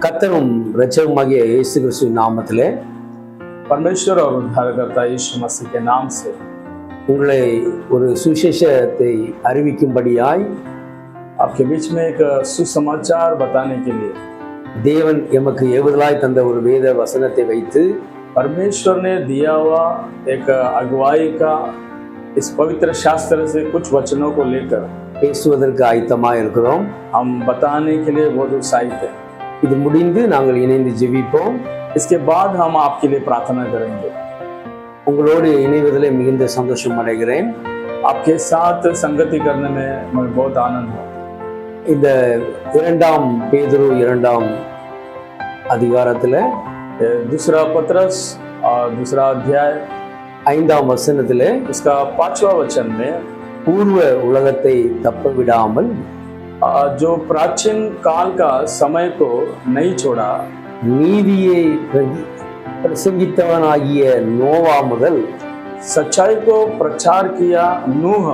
கர்த்தரும் இரட்சகருமாகிய இயேசு கிறிஸ்துவின் நாமத்திலே परमेश्वर और उद्धारकर्ता यीशु मसीह के नाम से உங்களை ஒரு சுவிசேஷத்தை அறிவிக்கும்படியாய் आपके बीच में एक सुसमाचार बताने के लिए தேவன் எமக்கு ஏவுதலாய் தந்த ஒரு வேத வசனத்தை வைத்து परमेश्वर ने दिया हुआ एक अगुवाई का इस पवित्र शास्त्र से कुछ वचनों को लेकर பேசுவதற்கு ஆயத்தமாக இருக்கிறோம். हम बताने के लिए बहुत उत्साहित हैं। இது முடிந்து நாங்கள் இணைந்து ஜெபிப்போம். इसके बाद हम आपके लिए प्रार्थना करेंगे। உங்களோடு இணைவதிலே மிகுந்த சந்தோஷம் அடைகிறேன். आपके साथ संगति करने में मुझे बहुत आनंद है। இந்த இரண்டாம் பேதுரு இரண்டாம் அதிகாரத்தில் दूसरा पत्रस और दूसरा अध्याय ஐந்தாம் வசனத்தில் इसका 5वां वचन में பூர்வ உலகத்தை தப்ப விடாமல் जो प्राचीन काल का समय को नहीं छोड़ा, நீதியை பிரசங்கித்தவனாகிய நோவா முதல் सच्चाई को प्रचार किया नूह,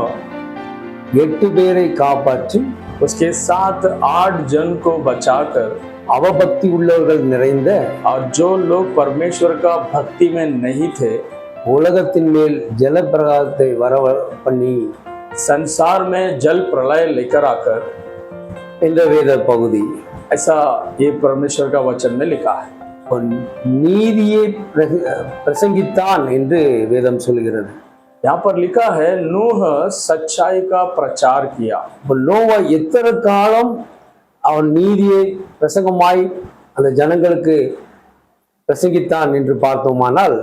8 பேரை காப்பாற்றி उसके साथ 8 जन को बचाकर அவபக்தி உள்ளவர்கள் நிறைந்த और जो लोग परमेश्वर का भक्ति में नहीं थे உலகத்தின் மேல் ஜலப்பிரகாரத்தை வர பண்ணி संसार में जल प्रलय लेकर आकर, என்ற வேத பகுதி ऐसा ये परमेश्वर का वचन में लिखा है। நீதியை பிரசங்கித்தான் என்று வேதம் சொல்கிறது. यहाँ पर लिखा है नूह सच्चाई का प्रचार किया। நோவா எத்தனை காலம் அவன் நீதியை பிரசங்கமாய் அந்த ஜனங்களுக்கு பிரசங்கித்தான் என்று பார்த்தோமானால்,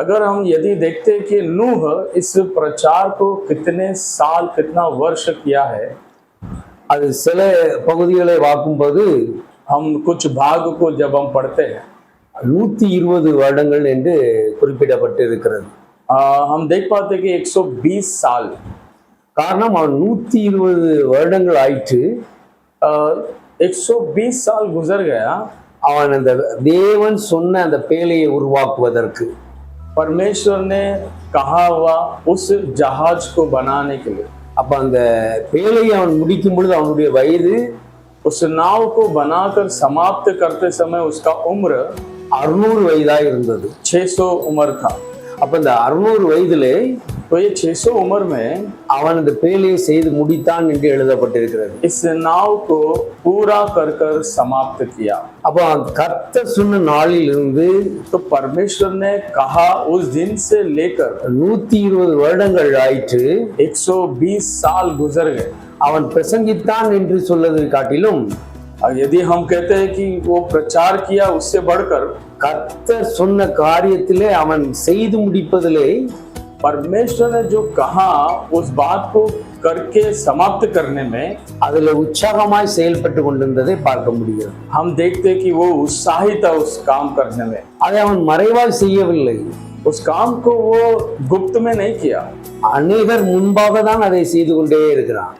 अगर हम यदि देखते कि नूह इस प्रचार को कितने साल कितना वर्ष किया है, அது சில பகுதிகளை வாக்கும்போது हम कुछ भाग को जब हम पढ़ते हैं 120 வருடங்கள் என்று குறிப்பிடப்பட்டு இருக்கிறது. हम देख पाते कि 120 साल, காரணம் அவன் 120 வருடங்கள் ஆயிற்று. 120 साल गुजर गया அவன் அந்த தேவன் சொன்ன அந்த பேழையை உருவாக்குவதற்கு, परमेश्वर ने कहा हुआ उस जहाज को बनाने के लिए। அப்ப அந்த பேழையை அவன் முடிக்கும் பொழுது அவனுடைய வயது उस नाव को बनाकर समाप्त करते समय उसका उम्र 600 வயதாக இருந்தது. 600 उम्र था। அப்ப இந்த 600 வயதிலே तो ये 600 उम्र में அவன் அந்த பேழையை செய்து முடித்தான் என்று எழுதப்பட்டிருக்கிறது. इस नाव को पूरा कर कर समाप्त किया। அப்ப கர்த்தர் சொன்ன நாளில் இருந்து तो परमेश्वर ने कहा उस दिन से लेकर 120 வருடங்கள் ஆயிற்று. 120 साल गुजर गए। அவன் பிரசங்கித்தான் என்று சொல்வதை காட்டிலும் और यदि हम कहते हैं कि वो प्रचार किया, उससे बढ़कर கர்த்தர் சொன்ன காரியத்திலே அவன் செய்து முடிப்பதிலே परमेश्वर ने जो कहा उस बात को करके समाप्त करने में அதுல உற்சாகமாய் செயல்பட்டு கொண்டிருந்ததை பார்க்க முடிகிறது. हम देखते कि वो उत्साहित था उस काम करने में। அதை அவன் மறைவாய் செய்யவில்லை. उस काम को वो गुप्त में नहीं किया, அநேகர் முன்பாக தான் அதை செய்து கொண்டே இருக்கிறான்.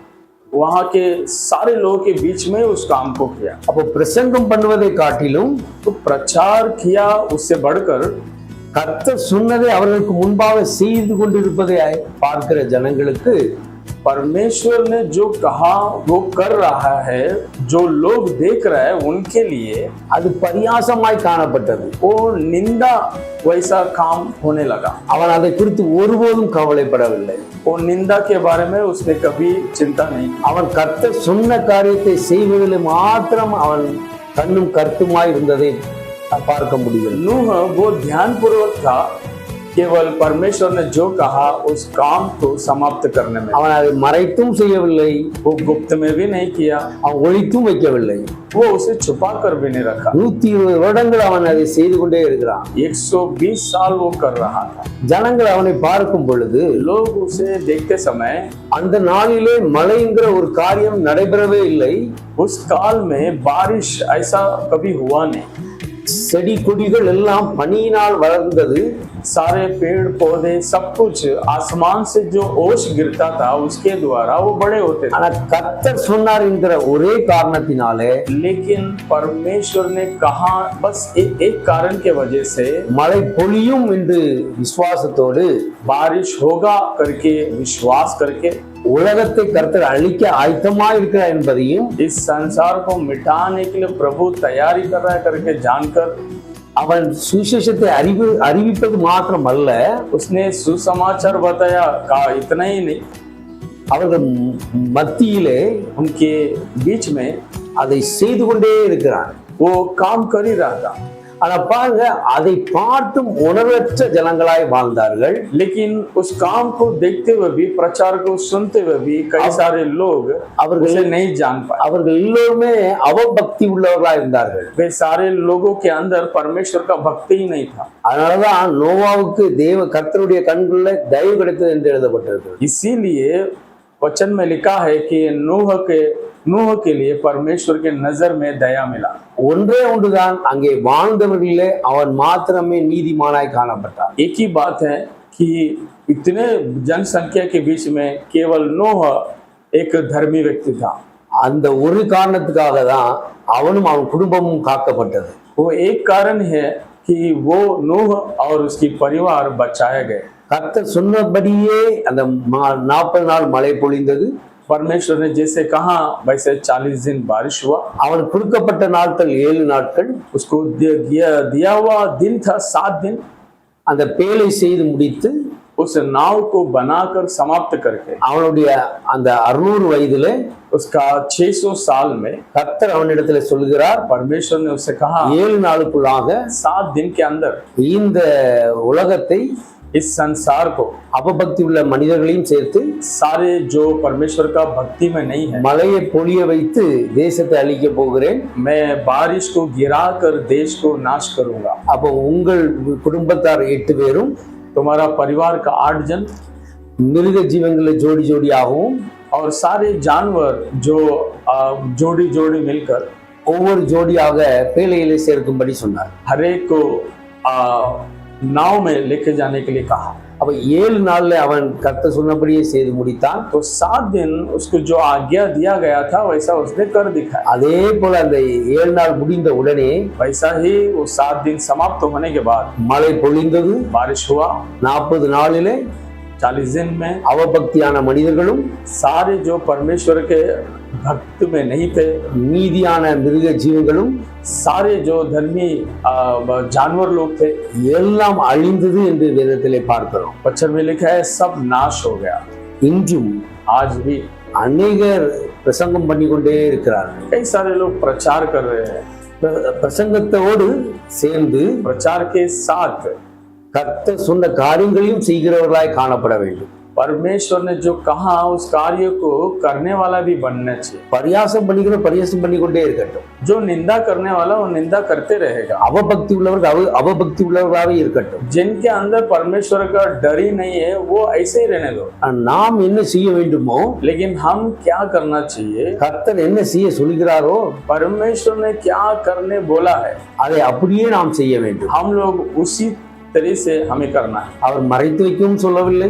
वहां के सारे लोगों के बीच में उस काम को किया। அப்போ பிரசங்கம் பண்ணுவதை காட்டிலும் तो प्रचार किया, उससे बढ़कर கர்த்தர் சொன்னதை அவர்களுக்கு முன்பாக செய்து கொண்டிருப்பதை பார்க்கிற ஜனங்களுக்கு परमेश्वर ने जो कहा वो कर रहा है, जो लोग देख रहे हैं उनके लिए அது பரியாசமாய் காணப்பட்டது. वो निंदा वैसा काम होने लगा। அவன் அதை குறித்து ஒருபோதும் கவலைப்படவில்லை. वो निंदा के बारे में उसने कभी चिंता नहीं की। அவன் கர்த்தர் சொன்ன காரியத்தை செய்வதில் மாத்திரம் அவன் கண்ணும் கருத்துமாய் இருந்ததை பார்க்க முடியும். नूह वो ध्यानपूर्वक था, केवल परमेश्वर ने जो कहा उस काम को समाप्त करने में। அவன் அதை மறைத்தும் செய்யவில்லை, वो गुप्त में भी नहीं किया, அவன் ஒளித்தும் வைக்கவில்லை. वो उसे छुपा कर भी नहीं रखा। 120 வருடங்கள் அவன் அதை செய்து கொண்டே இருக்கிறான். 120 साल वो कर रहा था। ஜனங்கள் அவனை பார்க்கும் பொழுது लोग उसे देखते समय அந்த நாளிலே மழைங்கிற ஒரு காரியம் நடைபெறவே இல்லை. उस काल में बारिश ऐसा कभी हुआ नहीं। செடி கொடிகள் எல்லாம் பனியினால் வளர்ந்தது. सारे पेड़ पौधे सब कुछ आसमान से जो ओश गिरता था उसके द्वारा वो बड़े होते थे। ஆனா கர்த்தர் சொன்னார் என்கிற ஒரே காரணத்தினாலே लेकिन परमेश्वर ने कहा बस एक कारण के वजह से மழை பொழியும் என்று விசுவாசத்தோடு बारिश होगा करके विश्वास करके உலகத்தை கர்த்தர் அழிக்க ஆயத்தமாய் இருக்கிறார் என்பதையும், इस संसार को मिटाने के लिए प्रभु तैयारी कर रहा है करके जानकर அவன் சுவிசேஷத்தை அறிவிப்பது மாத்திரம் அல்ல, उसने सुसमाचार बताया। कहा इतना ही नहीं, அவர்கள் மத்தியிலே उनके बीच में அதை செய்து கொண்டே இருக்கிறான். वो काम कर ही रहा था। ஆனா பாருங்க, அதை பார்த்தும் உணர்வற்ற ஜனங்களாய் வாழ்ந்தார்கள். लेकिन उस काम को देखते हुए भी, प्रचार को सुनते हुए भी कई सारे लोग उसे नहीं जान पाए। அவர்கள் எல்லோருமே அவபக்தி உள்ளவர்களாய் இருந்தார்கள். वे सारे लोगों के अंदर परमेश्वर का भक्ति ही नहीं था। அதனாலதான் நோவாவுக்கு கர்த்தருடைய கண்களில் தயவு கிடைத்தது என்று எழுதப்பட்டிருக்கு. इसीलिए वचन में लिखा है कि नूह के लिए परमेश्वर के नजर में दया मिला। ஒன்றே ஒன்றுதான், அங்கே வாழ்ந்தவர்களே அவன் மாத்திரமே நீதிமானாய் காணப்பட்டான். एक ही बात है कि इतने जनसंख्या के बीच में केवल नूह एक धर्मी व्यक्ति था। அந்த ஒரு காரணத்துக்காக தான் அவனும் அவன் குடும்பமும் காக்கப்பட்டது. वो एक कारण है कि वो नूह और उसकी परिवार बचाए गए। கர்த்தர் சொன்னபடியே அந்த 40 நாள் மழை பொழிந்தது. परमेश्वर ने जैसे कहा वैसे 40 दिन बारिश हुआ। அவனுக்கு கொடுக்கப்பட்ட நாட்கள் 7 நாட்கள். उसको दिया हुआ दिन था 7 दिन। அந்த பேழை செய்து முடித்து उस नाव को बनाकर समाप्त करके அவனுடைய அந்த 600 வயதிலே, उसका 600 साल में கர்த்தர் அவனிடத்துல சொல்கிறார், परमेश्वर ने उससे कहा 7 நாளுக்குள்ளாக 7 दिन के अंदर இந்த உலகத்தை, इस संसार को, அவபக்தி உள்ள மனிதர்களையும் சேர்த்து, सारे जो परमेश्वर का भक्ति में नहीं है, மழையை பொழிய வைத்து தேசத்தை அழிக்க போகிறேன். मैं बारिश को गिरा कर देश को नाश करूंगा। அப்போ உங்கள் குடும்பத்தார் 8 பேரும், तुम्हारा परिवार का 8 जन, மிருக ஜீவங்களை ஜோடி ஜோடியாகவும், और सारे जानवर जो जोड़ी जोड़ी मिलकर ஒவ்வொரு ஜோடியாக பேழையிலே சேர்க்கும்படி சொன்னார். हर एक को नाव में लेके जाने के लिए कहा। அப்ப 7 நாள்ல அவன் கர்த்தர் சொன்னபடியே செய்து முடித்தான். तो 7 दिन उसको जो आज्ञा दिया गया था वैसा उसने कर दिखाया। அதே போல அந்த 7 நாள் முடிந்த உடனே वैसा ही वो 7 दिन समाप्त होने के बाद மழை பொழிந்தது. बारिश हुआ। 40 நாளிலே 40 दिन में அவபக்தியான மனிதர்களும், सारे जो परमेश्वर के भक्त में नहीं थे, மீதியான மிருக ஜீவங்களும், सारे जो धर्मी जानवर लोग थे, எல்லாம் அழிந்தது என்று வேதத்திலே பார்க்கிறோம். वचन में लिखा है सब नाश हो गया। இன்றும் आज भी அநேகர் பிரசங்கம் பண்ணி கொண்டே இருக்கிறார்கள். कई सारे लोग प्रचार कर रहे हैं। பிரசங்கத்தோடு சேர்ந்து प्रचार के साथ கர்த்தர் சொன்ன காரியங்களையும் செய்கிறவர்களாய் காணப்பட வேண்டும். परमेश्वर ने जो कहा उस कार्य को करने वाला भी बनना चाहिए। பரியாசம் பண்ணி கொண்டே இருக்கட்டும். जो निंदा करने वाला वो निंदा करते रहेगा। அவபக்தி உள்ளவர்கள் அவபக்தி உள்ளவர்களாகவே இருக்கட்டும். जिनके अंदर परमेश्वर का डर ही नहीं है वो ऐसे ही रहने दो। நாம் என்ன செய்ய வேண்டுமோ, लेकिन हम क्या करना चाहिए, கர்த்தர் என்ன செய்ய சொல்கிறாரோ, परमेश्वर ने क्या करने बोला है, அதை அப்படியே நாம் செய்ய வேண்டும். हम लोग उसी तरीके से हमें करना है। அவர் மறைத்து வைக்கவும் சொல்லவில்லை.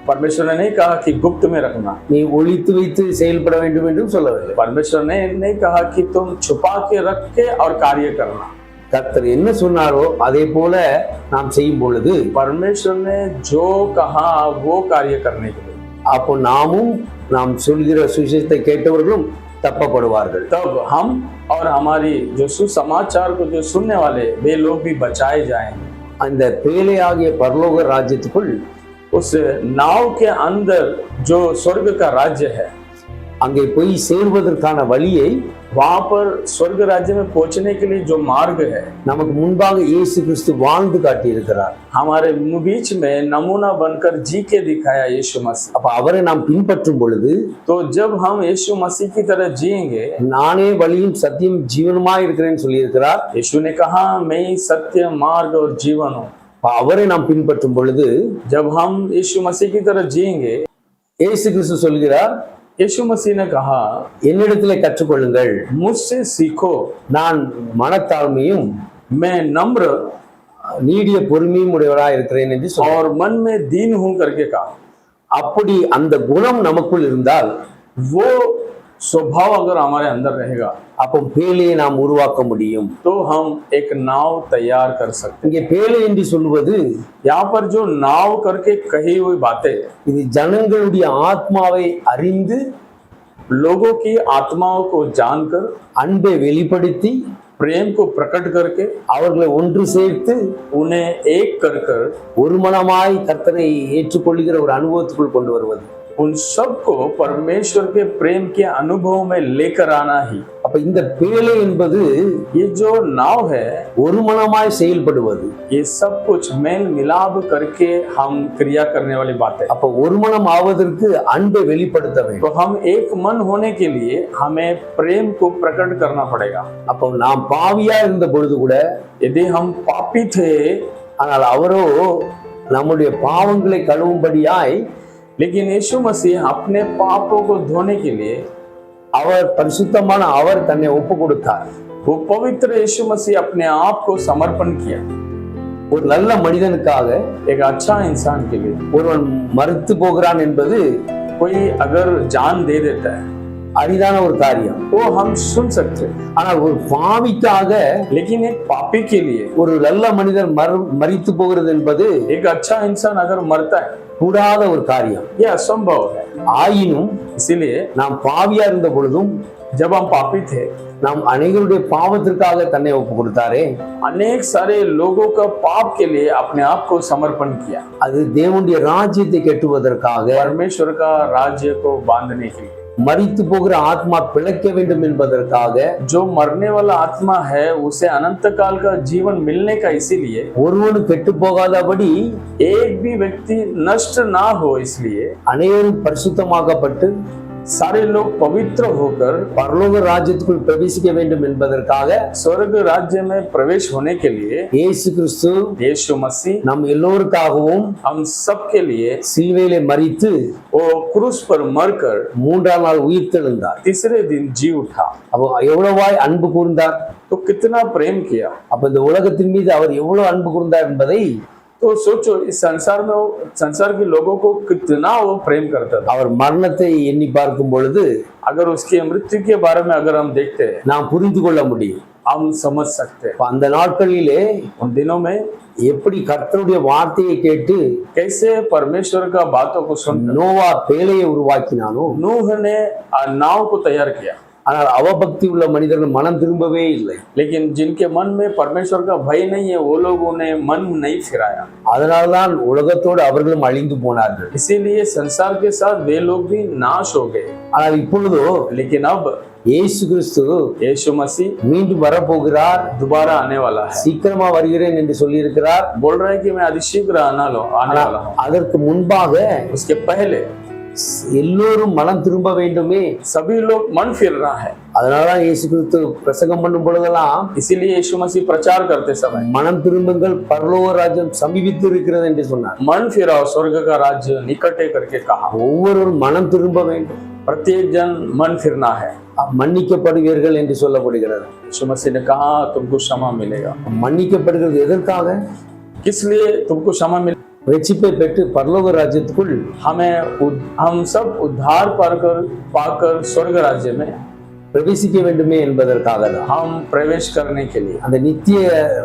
परमेश्वर ने नहीं कहा कि गुप्त में रखना, நீ ஒளித்து வைத்து செயல்பட வேண்டும் என்றும் சொல்லவில்லை. परमेश्वर ने नहीं कहा कि तुम छुपा के रख के और कार्य करना। கர்த்தர் என்ன சொன்னாரோ அதே போல நாம் செய்யும் பொழுது, परमेश्वर ने जो कहा वो कार्य करने के लिए, அப்போ நாமும் நாம் சொல்கிற சுவிசேஷத்தை கேட்டவர்களும் தப்பப்படுவார்கள். तब हम और हमारी जो सुसमाचार को जो सुनने वाले वे लोग भी बचाए जाएंगे। அந்த பேழையாகிய பரலோக ராஜ்யத்துக்குள், उस नाव के अंदर जो स्वर्ग का राज्य है, அங்கே போய் சேர்வதற்கான வழியை, वहां पर स्वर्ग राज्य में पहुंचने के लिए जो मार्ग है, நமக்கு முன்பாக இயேசு கிறிஸ்து வாழ்ந்து காட்டி இருக்கிறார். हमारे बीच में नमूना बनकर जी के दिखाया यीशु मसीह। அப்ப அவரை நாம் பின்பற்றும் பொழுது, तो जब हम यीशु मसीह की तरह जिएंगे, நானே வழியும் சத்தியம் ஜீவனுமாய் இருக்கிறேன்னு சொல்லியிருக்கிறார். यीशु ने कहा मैं ही सत्य मार्ग और जीवन हूँ। அவரை நாம் பின்பற்றும் பொழுது, जब हम यीशु मसीह की तरह जिएंगे, இயேசு கிறிஸ்து சொல்கிறார், यीशु मसीह ने कहा என்னிடத்திலே கற்றுக்கொள்ளுங்கள், मुझसे सीखो, நான் மனத்தாழ்மையும் मैं नम्र நீடிய பொறுமையும் உடையவராய் இருக்கிறேன் என்று சொன்னார். और मन में दीन हूं करके कहा। அப்படி அந்த குணம் நமக்குள் இருந்தால், वो स्वभाव अगर हमारे अंदर रहेगा அப்போ பேழையை நாம் உருவாக்க முடியும். तो हम एक नाव तैयार कर सकते இங்கே பேழை என்று சொல்வது हैं। यहाँ पर जो नाव करके कही हुई बातें, இது ஜனங்களுடைய ஆத்மாவை அறிந்து लोगों की आत्माओं को जानकर, அன்பை வெளிப்படுத்தி प्रेम को प्रकट करके, அவர்களை ஒன்று சேர்த்து उन्हें एक कर कर ஒரு மனமாய் கர்த்தரை ஏற்றுக்கொள்கிற ஒரு அனுபவத்துக்குள் கொண்டு வருவது. उन सबको परमेश्वर के प्रेम के अनुभव में लेकर आना ही। அப்ப இந்த பேழை என்பது ये जो नाव है, ஒரு மனமாய் செயல்படுவது. ये सब कुछ मेल मिलाप करके हम क्रिया करने वाली बात है। அப்ப ஒரு மனம் ஆவதற்கு அன்பை வெளிப்படுத்த வேண்டும். तो हम एक मन होने के लिए हमें प्रेम को प्रकट करना पड़ेगा। அப்போ நாம் பாவியா இருந்த பொழுது கூட, यदि हम पापी थे, ஆனால் அவரோ நம்முடைய பாவங்களை கழுவும்படியாய் लेकिन यीशु मसीह अपने पापों को धोने के लिए அவர் பரிசுத்தமான அவர் தன்னை ஒப்பு கொடுத்தார். वो पवित्र यीशु मसीह अपने आप को समर्पण किया। ஒரு நல்ல மனிதனுக்காக एक अच्छा इंसान के लिए ஒருவன் மரித்து போகிறான் என்பது कोई अगर जान दे देता है, அரிதான ஒரு காரியம். वो हम सुन सकते हैं, ஆனால் ஒரு பாவிக்காக लेकिन एक पापी के लिए ஒரு நல்ல மனிதர் மரித்து போகிறது என்பது एक अच्छा इंसान अगर मरता है, கூடாத ஒரு காரியம். यह असंभव है। ஆயினும் इसीलिए நாம் பாவியா இருந்த பொழுதும் जब हम पापी थे, நாம் அனைவருடைய பாவத்திற்காக தன்னை ஒப்பு கொடுத்தாரே, अनेक सारे लोगों का पाप के लिए अपने आप को समर्पण किया। அது தேவனுடைய ராஜ்யத்தை கட்டுவதற்காக, परमेश्वर का राज्य को बांधने के लिए। மரித்து போகிற ஆத்மா பிழைக்க வேண்டும் என்பதற்காக, जो मरने वाला आत्मा है उसे अनंत काल का जीवन मिलने का, इसीलिए ஒருவனு கெட்டு போகாதபடி एक भी व्यक्ति नष्ट ना हो, इसलिए அனைவரும் பரிசுத்தமாக்கப்பட்டு सारे लोग पवित्र होकर பரலோக ராஜ்யத்துக்குள் பிரவேசிக்க வேண்டும் என்பதற்காக स्वर्ग राज्य में प्रवेश होने के लिए இயேசு கிறிஸ்து यीशु मसीह நம் எல்லோருக்காகவும் हम सब के लिए சிலுவையிலே மரித்து वो क्रूस पर मरकर மூன்றாம் நாள் உயிர்த்தெழுந்தார். तीसरे दिन जी उठा। அப்போ எவ்வளவாய் அன்பு கூர்ந்தார். तो कितना प्रेम किया। அப்ப இந்த உலகத்தின் மீது அவர் எவ்வளவு அன்பு கூர்ந்தார் என்பதை तो सोचो, इस संसार में वो संसार के लोगों को कितना वो प्रेम करता था। அவர் மரணத்தை எண்ணி பார்க்கும் பொழுது अगर उसकी मृत्यु के बारे में अगर हम देखते हैं, நாம் புரிந்து கொள்ள முடியும். हम समझ सकते हैं। அப்ப அந்த நாட்களிலே उन दिनों में எப்படி கர்த்தருடைய வார்த்தையை கேட்டு कैसे परमेश्वर का बातों को सुनकर நோவா பேழையை உருவாக்கினானோ, नूह ने नाव को तैयार किया, ஆனால் அவபக்தி உள்ள மனிதர்கள் மனம் திரும்பவே இல்லை. लेकिन जिनके मन में परमेश्वर का भय नहीं है, वो लोगों ने मन नहीं फिराया। அதனால்தான் உலகத்தோடு அவர்களும் அழிந்து போனார்கள். इसीलिए संसार के साथ वे लोग भी नाश हो गए। ஆனால் இப்பொழுதோ लेकिन अब இயேசு கிறிஸ்து यीशु मसीह மீண்டும் வரப்போகிறார், दोबारा आने वाला है। சீக்கிரமா வருகிறேன் என்று சொல்லியிருக்கிறார். बोल रहा है कि मैं अधिशीघ्र आने वाला हूँ। அதற்கு முன்பாக उसके पहले எல்லோரும் மனம் திரும்ப வேண்டுமே. सभी लोग मन फिर रहा है। அதனாலதான் இயேசு கிறிஸ்து பிரசங்கம் பண்ணும் பொழுதெல்லாம் इसीलिए यीशु मसीह प्रचार करते समय மனம் திரும்புங்கள், பரலோக ராஜ்யம் சமீபித்து இருக்கிறது என்று சொன்னார். मन फिराओ, स्वर्ग का राज्य निकटे करके कहा। ஒவ்வொருவரும் மனம் திரும்ப வேண்டும், प्रत्येक जन मन फिरना है। மன்னிக்கப்படுவீர்கள் என்று சொல்லப்படுகிறது. यीशु मसीह ने कहा तुमको क्षमा मिलेगा। மன்னிக்கப்படுகிறது எதற்காக? किस लिए तुमको क्षमा मिले? ரட்சிப்பை பெற்று பரலோக ராஜ்யத்துக்குள் हम सब उद्धार पाकर स्वर्ग राज्य में பிரவேசிக்க வேண்டுமே என்பதற்காக தான். हम प्रवेश करने के लिए, அந்த நித்திய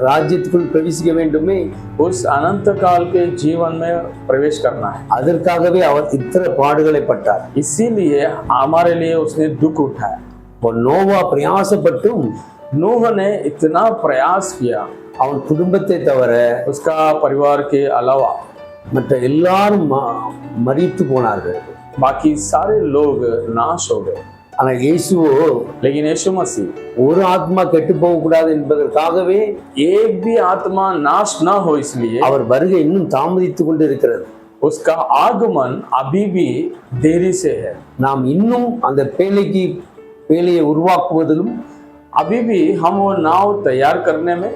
ராஜ்யத்துக்குள் பிரவேசிக்க வேண்டுமே, उस अनंत काल के जीवन में प्रवेश करना है। அதற்காகவே அவர் இத்தனை பாடுகளை பட்டார். इसीलिए हमारे लिए उसने दुख उठाया। நோவா பிரயாசப்பட்டும் नूह ने इतना प्रयास किया, அவன் குடும்பத்தை தவிர उसका परिवार के अलावा மற்ற எல்லாரும் மரித்து போனார்கள். बाकी सारे लोग नाश हो गए। ஆனால் இயேசுவோ, लेकिन यीशु मसीह ஒரு ஆத்மா கெட்டு போக கூடாது என்பதற்காகவே एक भी आत्मा नाश ना हो, इसलिए அவர் வருகை இன்னும் தாமதித்துக் கொண்டு இருக்கிறது. उसका आगमन अभी भी देरी से है। நாம் இன்னும் அந்த பேழையை உருவாக்குவதிலும், अभी भी हम वो नाव तैयार करने में,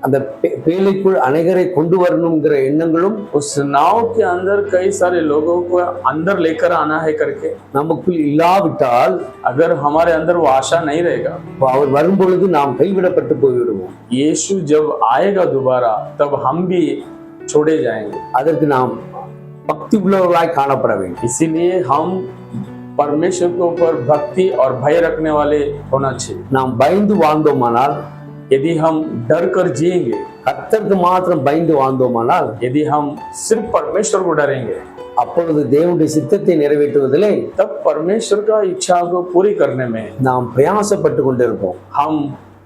அந்த பேழைக்குள் அனைவரை கொண்டு வரணுங்கிற எண்ணங்களும், उस नाव के अंदर कई सारे लोगों को अंदर लेकर आना है करके நமக்குள் இல்லாவிட்டால், अगर हमारे अंदर वो आशा नहीं रहेगा, அவர் வரும்பொழுது நாம் கைவிடப்பட்டு போய்விடுவோம். यीशु जब आएगा दोबारा, तब हम भी छोड़े जाएंगे। அதற்கு நாம் பக்தி உள்ளவர்களாய் காணப்பட வேண்டும். इसीलिए हम परमेश्वर के ऊपर भक्ति और भय रखने वाले होना चाहिए। நாம் பயந்து வாழ்ந்தோமானால், यदि हम डर कर जिएंगे, கர்த்தருக்கு மாத்திரம் பயந்து வாழ்ந்தோமானால், यदि हम सिर्फ परमेश्वर को डरेंगे, அப்பொழுது தேவனுடைய சித்தத்தை நிறைவேற்றுவதிலே तब परमेश्वर का इच्छा को पूरी करने में நாம் பிரயாசப்பட்டு கொண்டிருப்போம். हम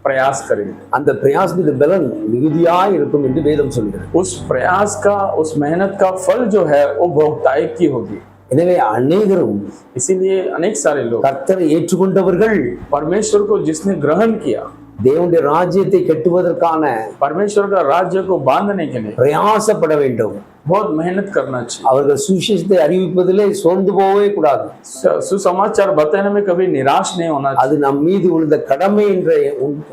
प्रयास करेंगे। அந்த பிரயாசத்தின் பலன் மிகுதியாய் இருக்கும் என்று வேதம் சொல்கிறது. उस प्रयास का, उस मेहनत का फल जो है वो बहुतायत की होगी। எனவே अनेகரும், इसीलिए अनेक सारे लोग, கர்த்தரை ஏற்றுக்கொண்டவர்கள், परमेश्वर को जिसने ग्रहण किया, தேவனுடைய ராஜ்யத்தை கட்டுவதற்கான परमेश्वर का राज्य को बांधने के लिए பிரயாசப்பட வேண்டும். बहुत मेहनत करना चाहिए। அவர்கள் சுவிசேஷத்தை அறிவிப்பதிலே சோர்ந்து போகவே கூடாது. सुसमाचार बताने में कभी निराश नहीं होना चाहिए। அது நம் மீது விழுந்த கடமை என்ற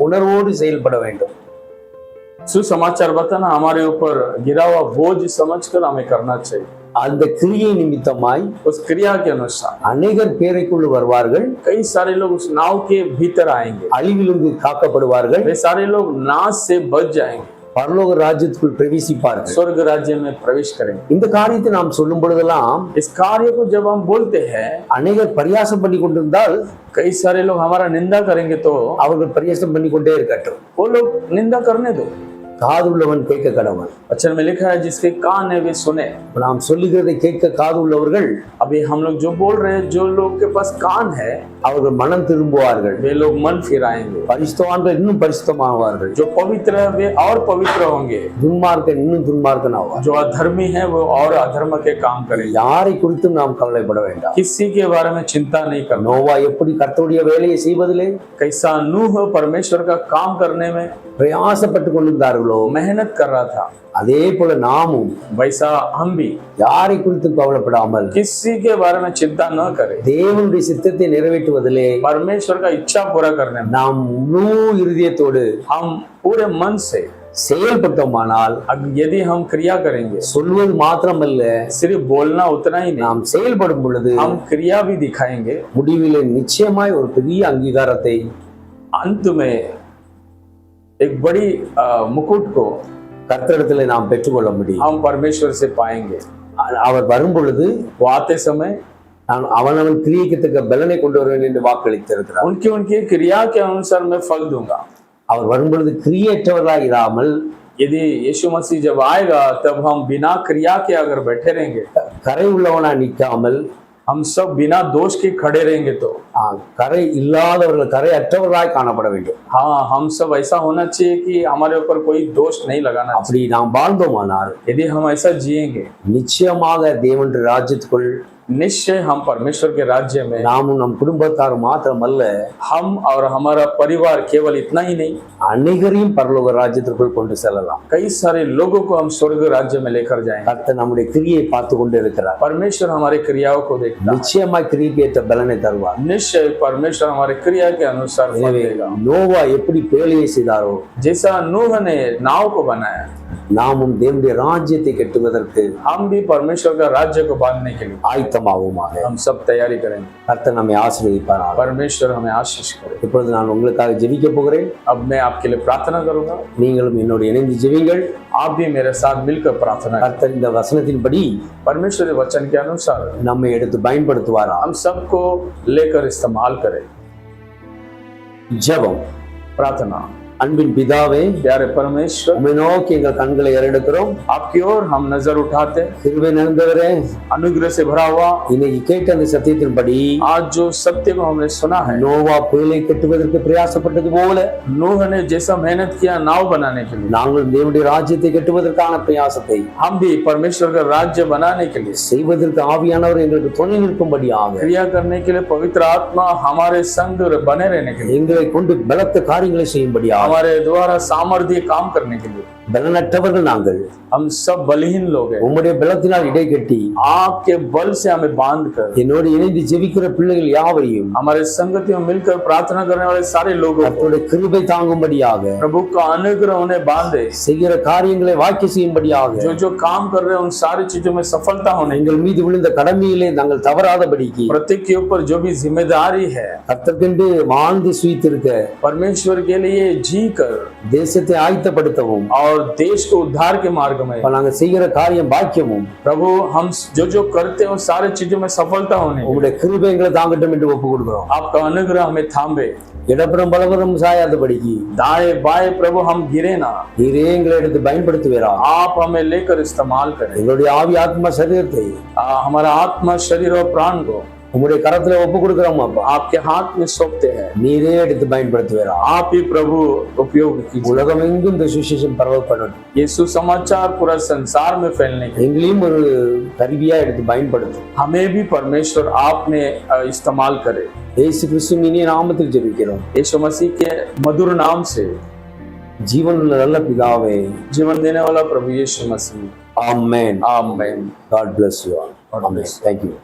உணர்வோடு செயல்பட வேண்டும். सुसमाचार बताना हमारे ऊपर गिरा हुआ बोझ समझकर हमें करना चाहिए। அந்த கிரியை நிமித்தமாய் उस क्रिया के अनुसार அநேகர் பேரைக்குள் வருவார்கள், कई सारे लोग उस नाव के भीतर आएंगे, அழிவிலிருந்து காக்கப்படுவார்கள், वे सारे लोग नाश से बच जाएंगे, பரலோக ராஜ்யத்துக்குள் பிரவேசிப்பார்கள். स्वर्ग राज्य में प्रवेश करेंगे। இந்த காரியத்தை நாம் சொல்லும் பொழுதெல்லாம் इस कार्य को जब हम बोलते हैं, அநேகர் பரியாசம் பண்ணி கொண்டிருந்தால் कई सारे लोग हमारा निंदा करेंगे तो அவர்கள் பரியாசம் பண்ணி கொண்டே இருக்கட்டும். वो लोग निंदा करने दो। காதுள்ளவன் கேட்க கடவன். वचन में लिखा है जिसके कान है वे सुने। நாம் சொல்லுகிறதை கேட்க காது உள்ளவர்கள் अभी हम लोग जो बोल रहे हैं, जो लोग के पास कान है அவர்கள் மனம் திரும்புவார்கள். वे लोग मन फिराएंगे। பரிசுத்தவான்கள் இன்னும் பரிசுத்தமாவார்கள். जो पवित्र है वे और पवित्र होंगे। துன்மார்க்கன் இன்னும் துன்மார்க்கன் ஆவார். जो अधर्मी है वो और अधर्म के काम करेंगे। யாரை குறித்தும் நாம் கவலைப்பட வேண்டாம். किसी के बारे में चिंता नहीं करना। நோவா எப்படி கர்த்தருடைய வேலையை செய்வதிலே कैसा नूह परमेश्वर का काम करने में பிரயாசப்பட்டு கொண்டிருந்தார்களோ, मेहनत कर रहा था, அதே போல நாமும் वैसा हम भी யாரை குறித்தும் கவலைப்படாமல் किसी के बारे में चिंता न करें। தேவனுடைய சித்தத்தை நிறைவேற்றுவதிலே परमेश्वर का इच्छा पूरा करने में நாம் முழு இருதயத்தோடு हम पूरे मन से செயல்பட்டோமானால், यदि हम क्रिया करेंगे, சொல்வது மாத்திரமல்ல, सिर्फ बोलना उतना ही नहीं, நாம் செயல்படும் பொழுது हम क्रिया भी दिखाएंगे। முடிவிலே நிச்சயமாய் ஒரு பெரிய அங்கீகாரத்தை, अंत में एक बड़ी मुकुट को கர்த்தரிடத்திலே நாம் பெற்றுக்கொள்ள முடியும். हम परमेश्वर से पाएंगे। அவர் வரும் பொழுது वो आते समय நான் அவனவன் கிரியைக்கு தக்க பலனை கொண்டு வருவேன் என்று வாக்களித்திருக்கிறார். उनकी उनकी क्रिया के अनुसार मैं फल दूंगा। அவர் வரும் பொழுது கிரியேற்றவராய் இராமல், यदि यीशु मसीह जब आएगा तब हम बिना क्रिया के अगर बैठे रहेंगे, கரை உள்ளவனா நிற்காமல், हम सब बिना दोष के खड़े रहेंगे तो கரை இல்லாதவர்கள் கரை அற்றவர்களாய் காணப்பட வேண்டும். हाँ, हम सब ऐसा होना चाहिए कि हमारे ऊपर कोई दोष नहीं लगाना चाहिए। அப்படி நாம் வாழ்ந்தோமானால் यदि हम ऐसा जिएंगे, நிச்சயமாக தேவனுடைய ராஜ்யத்துக்குள் निश्चय हम परमेश्वर के राज्य में, நாமும் நம் குடும்பத்தார் மாத்திரமல்ல, हम और हमारा परिवार केवल इतना ही नहीं, அநேகரையும் பரலோக ராஜ்யத்திற்குள் கொண்டு செல்லலாம். कई सारे लोगों को हम स्वर्ग राज्य में लेकर जाएंगे। கர்த்தர் நம்முடைய கிரியை பார்த்து கொண்டு இருக்கிறார். परमेश्वर हमारे क्रियाओं को देखता है। நிச்சயமாய் கிரியைக்கு ஏற்ற பலனை தருவார். निश्चय परमेश्वर हमारे क्रिया के अनुसार फल எனவே देगा। நோவா எப்படி பேழையை செய்தாரோ, जैसा नूह ने नाव को बनाया, நாமும் தேவனுடைய ராஜ்யத்தை கட்டுவதற்கு हम भी परमेश्वर का राज्य को बांधने के लिए ஆயத்தமாவோமாக. हम सब तैयारी करेंगे। கர்த்தர் நம்மை ஆசீர்வதிப்பாராக. परमेश्वर हमें आशीष करे। இப்பொழுது நான் உங்களுக்காக ஜெபிக்க போகிறேன். अब मैं आपके लिए प्रार्थना करूंगा, நீங்களும் என்னோடு இணைந்து ஜெபிங்கள். आप भी मेरे साथ मिलकर प्रार्थना करें। கர்த்தர் இந்த வசனத்தின்படி परमेश्वर के वचन के अनुसार நம்மை எடுத்து பயன்படுத்துவாரா. हम सबको लेकर इस्तेमाल करें। ஜெபம். प्रार्थना। அன்பின் பிதாவே, प्यारे परमेश्वर, உம்மை நோக்கி எங்கள் கண்களை ஏறெடுக்கிறோம். आपकी ओर हम नजर उठाते, கிருபை நிறைந்தவரே, अनुग्रह से भरा हुआ இன்னைக்கு கேட்ட அந்த சத்தியத்தின்படி आज जो सत्य को हमने सुना है, நோவா பேழை கட்டுவதற்கு பிரயாசப்பட்டது போல नूह ने जैसा मेहनत किया नाव बनाने के लिए, நாங்கள் தேவனுடைய ராஜ்யத்தை கட்டுவதற்கான பிரயாசத்தை हम भी परमेश्वर का राज्य बनाने के लिए, செய்வதற்கு ஆவியானவர் எங்களுக்கு துணை நிற்கும்படியாக, क्रिया करने के लिए पवित्र आत्मा हमारे संग बने रहने के लिए, எங்களை கொண்டு பலத்த காரியங்களை செய்யும்படியாக, हमारे द्वारा सामर्थ्य काम करने के लिए, பலனற்றவர்கள் நாங்கள், हम सब बलहीन लोग हैं, உம்முடைய பலத்தினால் இடை கட்டி आपके बल से हमें बांध कर, என்னோடு இணைந்து ஜெபிக்கிற பிள்ளைகள் யாவரையும் हमारे संगति में मिलकर प्रार्थना करने वाले सारे लोगों को கர்த்தருடைய கிருபை தாங்கும்படியாக, प्रभु का अनुग्रह उन्हें बांधे, செய்கிற காரியங்களை வாக்கி செய்யும்படியாக, जो जो काम कर रहे हैं उन सारी चीजों में सफलता होने, எங்கள் மீது விழுந்த கடமையிலே நாங்கள் தவறாதபடிக்கு, प्रत्येक के ऊपर जो भी जिम्मेदारी है, கர்த்தர்க்கென்று வாழ்ந்து சுயித்திருக்க, परमेश्वर के लिए जी कर தேசத்தை ஆயத்தப்படுத்தவும், और और देश को उद्धार के मार्ग में। இப்ப நாங்க செய்கிற காரியம் பாக்கியமும் प्रभु हम जो करते हैं वो सारे चीजों में सफलता होने के लिए உங்களுடைய கிருபை எங்களை தாங்கட்டும் என்று ஒப்பு கொடுக்கிறோம். आपका अनुग्रह हमें थामे, இடப்புறம் பலவரும் சாயாதபடிக்கு दाएं बाएं प्रभु हम गिरे ना, நீரே எங்களை எடுத்து பயன்படுத்துவீரா. आप हमें लेकर इस्तेमाल करें। எங்களுடைய ஆவி ஆத்மா சரீரத்தை हमारा आत्मा शरीर और प्राण को உங்களுடைய கரத்துல ஒப்பு கொடுக்கிறோம் அப்பா. आपके हाथ में सौंपते हैं, நீரே எடுத்து பயன்படுத்துவீரா. आप ही प्रभु उपयोग कीजिए। உலகம் எங்கும் இந்த சுவிசேஷம் பரவப்படட்டும். ये सुसमाचार पूरा संसार में फैलने के எங்களையும் ஒரு கருவியா எடுத்து பயன்படுத்தும். हमें भी परमेश्वर आपने इस्तेमाल करे। இயேசு கிறிஸ்துவின் இனிய நாமத்தில் ஜெபிக்கிறோம். यीशु मसीह के मधुर नाम से, ஜீவனுள்ள நல்ல பிதாவே, जीवन देने वाला प्रभु यीशु मसीह, ஆமென். आमीन। God bless you all. Amen. Thank you.